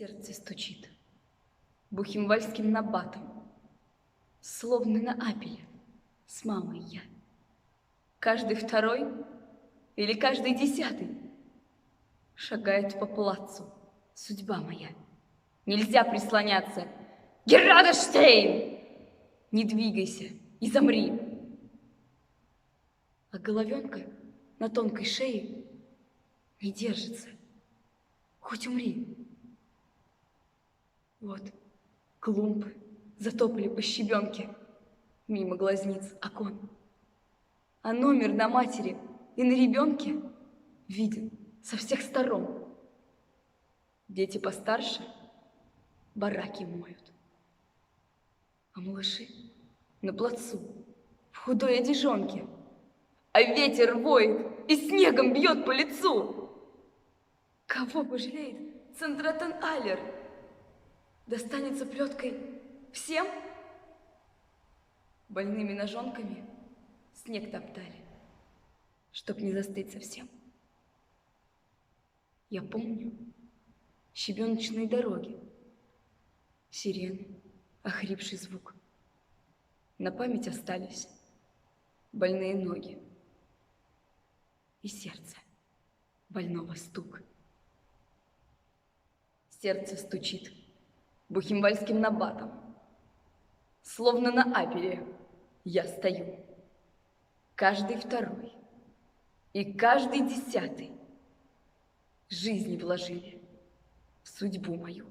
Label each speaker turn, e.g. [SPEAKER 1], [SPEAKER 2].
[SPEAKER 1] Сердце стучит бухенвальским набатом, словно на апеле с мамой я. Каждый второй или каждый десятый шагает по плацу судьба моя. Нельзя прислоняться. Герадештейн! Не двигайся и замри. А головенка на тонкой шее не держится. Хоть умри. Вот клумбы затопали по щебенке мимо глазниц окон. А номер на матери и на ребенке виден со всех сторон. Дети постарше бараки моют, а малыши на плацу в худой одежонке, а ветер воет и снегом бьет по лицу. Кого пожалеет Центратен-Аллер? Достанется плеткой всем? Больными ножонками снег топтали, чтоб не застыть совсем. Я помню щебеночные дороги, сирены, охрипший звук. На память остались больные ноги и сердце больного стук. Сердце стучит бухенвальским набатом, словно на апере я стою. Каждый второй и каждый десятый жизни вложили в судьбу мою.